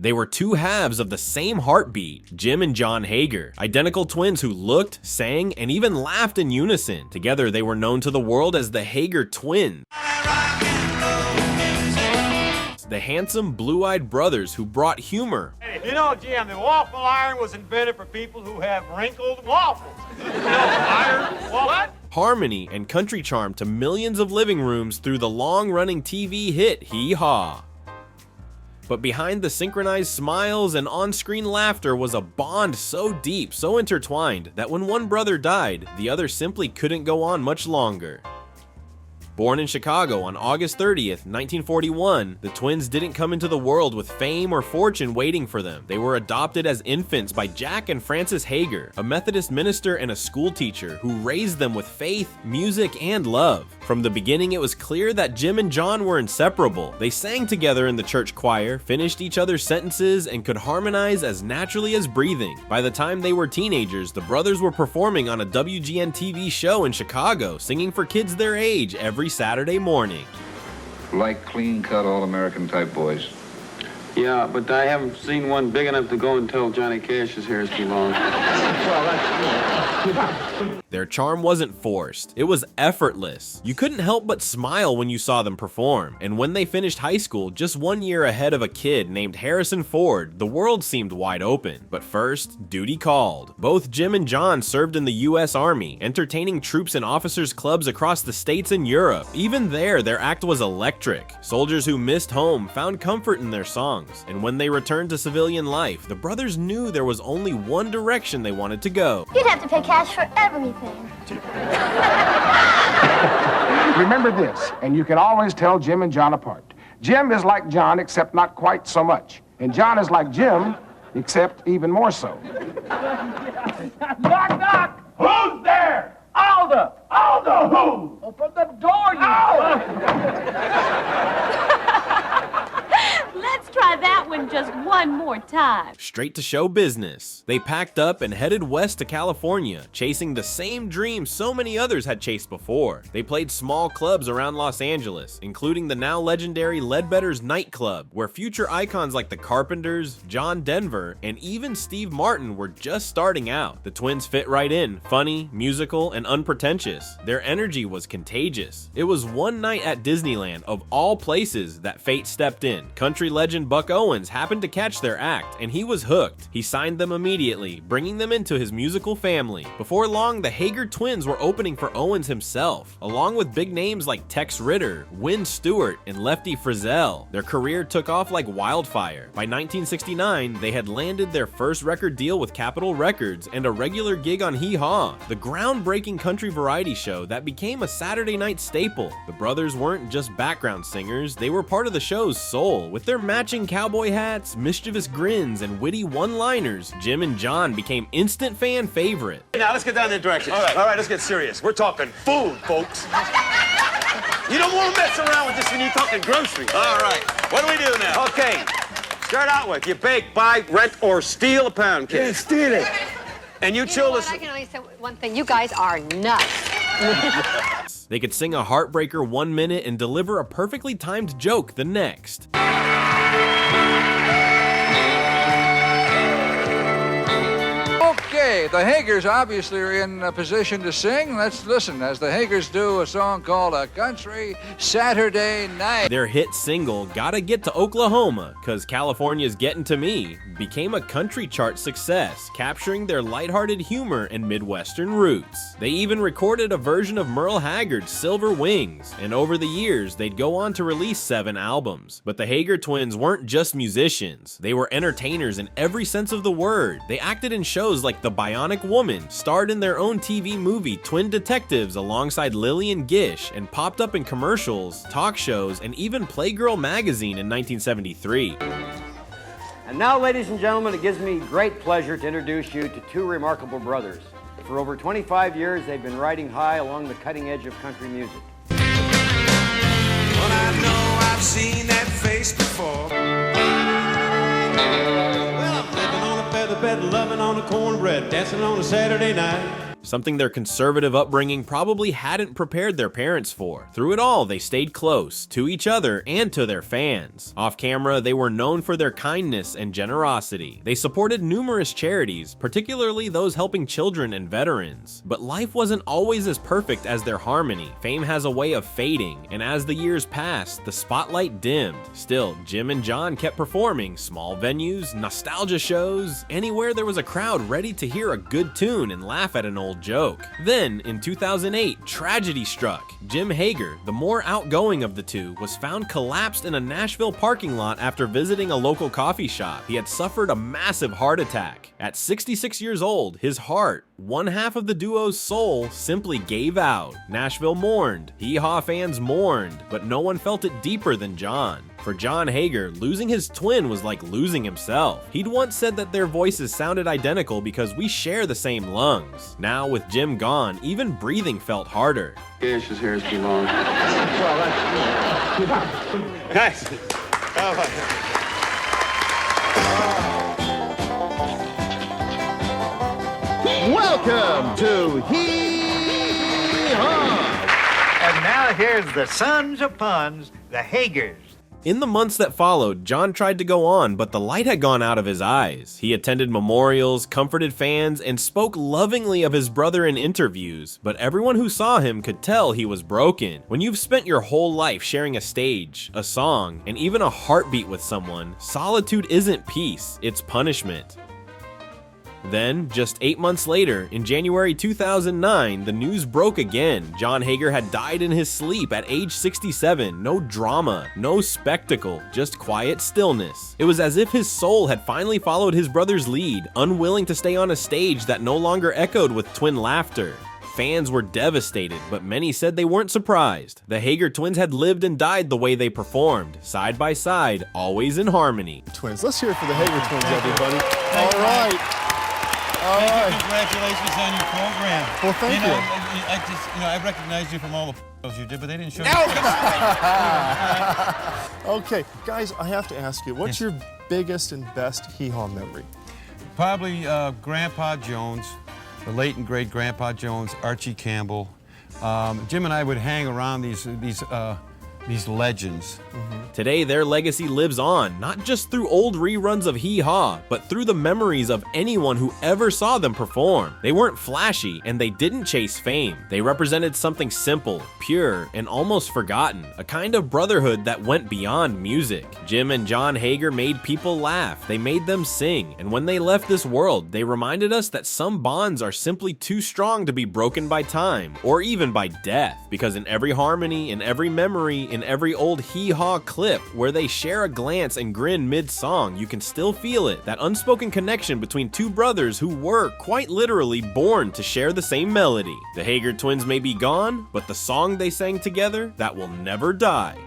They were two halves of the same heartbeat, Jim and John Hager, identical twins who looked, sang, and even laughed in unison. Together, they were known to the world as the Hager twins, the handsome, blue-eyed brothers who brought humor. You know, Jim, the waffle iron was invented for people who have wrinkled waffles. You know, iron, what? Harmony and country charm to millions of living rooms through the long-running TV hit Hee Haw. But behind the synchronized smiles and on-screen laughter was a bond so deep, so intertwined, that when one brother died, the other simply couldn't go on much longer. Born in Chicago on August 30th, 1941, the twins didn't come into the world with fame or fortune waiting for them. They were adopted as infants by Jack and Frances Hager, a Methodist minister and a school teacher who raised them with faith, music, and love. From the beginning, it was clear that Jim and John were inseparable. They sang together in the church choir, finished each other's sentences, and could harmonize as naturally as breathing. By the time they were teenagers, the brothers were performing on a WGN TV show in Chicago, singing for kids their age every Saturday morning. Like clean-cut, all-American type boys. Yeah, but I haven't seen one big enough to go and tell Johnny Cash's hair's too long. Their charm wasn't forced, it was effortless. You couldn't help but smile when you saw them perform. And when they finished high school, just 1 year ahead of a kid named Harrison Ford, the world seemed wide open. But first, duty called. Both Jim and John served in the US Army, entertaining troops in officers' clubs across the states and Europe. Even there, their act was electric. Soldiers who missed home found comfort in their songs. And when they returned to civilian life, the brothers knew there was only one direction they wanted to go. You'd have to pay cash for everything. Remember this, and you can always tell Jim and John apart. Jim is like John, except not quite so much. And John is like Jim, except even more so. Knock, knock! Who's there? Alda! Alda who? Open the door, you... Let's try that one just one more time. Straight to show business. They packed up and headed west to California, chasing the same dream so many others had chased before. They played small clubs around Los Angeles, including the now legendary Ledbetter's nightclub, where future icons like the Carpenters, John Denver, and even Steve Martin were just starting out. The twins fit right in, funny, musical, and unpretentious. Their energy was contagious. It was one night at Disneyland, of all places, that fate stepped in. Country legend Buck Owens happened to catch their act, and he was hooked. He signed them immediately, bringing them into his musical family. Before long, the Hager twins were opening for Owens himself, along with big names like Tex Ritter, Wynn Stewart, and Lefty Frizzell. Their career took off like wildfire. By 1969, they had landed their first record deal with Capitol Records and a regular gig on Hee Haw, the groundbreaking country variety show that became a Saturday night staple. The brothers weren't just background singers, they were part of the show's soul. With their matching cowboy hats, mischievous grins, and witty one-liners, Jim and John became instant fan favorite. Now, let's get down that direction. All right, let's get serious. We're talking food, folks. You don't want to mess around with this when you're talking groceries. All right, what do we do now? Okay, start out with, you bake, buy, rent, or steal a pound cake. Yeah, steal it. And you chill this... I can only say one thing. You guys are nuts. They could sing a heartbreaker 1 minute and deliver a perfectly timed joke the next. Okay, the Hagers obviously are in a position to sing. Let's listen as the Hagers do a song called A Country Saturday Night. Their hit single, Gotta Get to Oklahoma, 'Cause California's Getting to Me, became a country chart success, capturing their lighthearted humor and Midwestern roots. They even recorded a version of Merle Haggard's Silver Wings, and over the years, they'd go on to release 7 albums. But the Hager twins weren't just musicians. They were entertainers in every sense of the word. They acted in shows like The Bionic Woman, starred in their own TV movie Twin Detectives alongside Lillian Gish, and popped up in commercials, talk shows, and even Playgirl magazine in 1973. And now, ladies and gentlemen, it gives me great pleasure to introduce you to two remarkable brothers. For over 25 years, they've been riding high along the cutting edge of country music. Well, I know I've seen that face before. Well, I'm living on a feather bed, loving on a cornbread, dancing on a Saturday night. something their conservative upbringing probably hadn't prepared their parents for. Through it all, they stayed close to each other and to their fans. Off camera, they were known for their kindness and generosity. They supported numerous charities, particularly those helping children and veterans. But life wasn't always as perfect as their harmony. Fame has a way of fading, and as the years passed, the spotlight dimmed. Still, Jim and John kept performing small venues, nostalgia shows, anywhere there was a crowd ready to hear a good tune and laugh at an old joke. Then, in 2008, tragedy struck. Jim Hager, the more outgoing of the two, was found collapsed in a Nashville parking lot after visiting a local coffee shop. He had suffered a massive heart attack. At 66 years old, his heart, one half of the duo's soul, simply gave out. Nashville mourned, Hee Haw fans mourned, but no one felt it deeper than John. For John Hager, losing his twin was like losing himself. He'd once said that their voices sounded identical because we share the same lungs. Now, with Jim gone, even breathing felt harder. Cash's hair's too long. Nice. Welcome to Hee Haw! And now here's the sons of puns, the Hagers. In the months that followed, John tried to go on, but the light had gone out of his eyes. He attended memorials, comforted fans, and spoke lovingly of his brother in interviews, but everyone who saw him could tell he was broken. When you've spent your whole life sharing a stage, a song, and even a heartbeat with someone, solitude isn't peace, it's punishment. Then, just 8 months later, in January 2009, the news broke again. John Hager had died in his sleep at age 67. No drama, no spectacle, just quiet stillness. It was as if his soul had finally followed his brother's lead, unwilling to stay on a stage that no longer echoed with twin laughter. Fans were devastated, but many said they weren't surprised. The Hager twins had lived and died the way they performed, side by side, always in harmony. Twins, let's hear it for the Hager twins, everybody. All right. Congratulations on your program. Well, thank you. I recognized you from all the you did, but they didn't show you. Okay, guys, I have to ask you, what's your biggest and best Hee Haw memory? Probably Grandpa Jones, the late and great Grandpa Jones, Archie Campbell. Jim and I would hang around these legends. Today, their legacy lives on, not just through old reruns of Hee Haw, but through the memories of anyone who ever saw them perform. They weren't flashy, and they didn't chase fame. They represented something simple, pure, and almost forgotten, a kind of brotherhood that went beyond music. Jim and John Hager made people laugh, they made them sing, and when they left this world, they reminded us that some bonds are simply too strong to be broken by time, or even by death, because in every harmony, in every memory, in every old Hee Haw clip where they share a glance and grin mid-song, you can still feel it, that unspoken connection between two brothers who were, quite literally, born to share the same melody. The Hager twins may be gone, but the song they sang together, that will never die.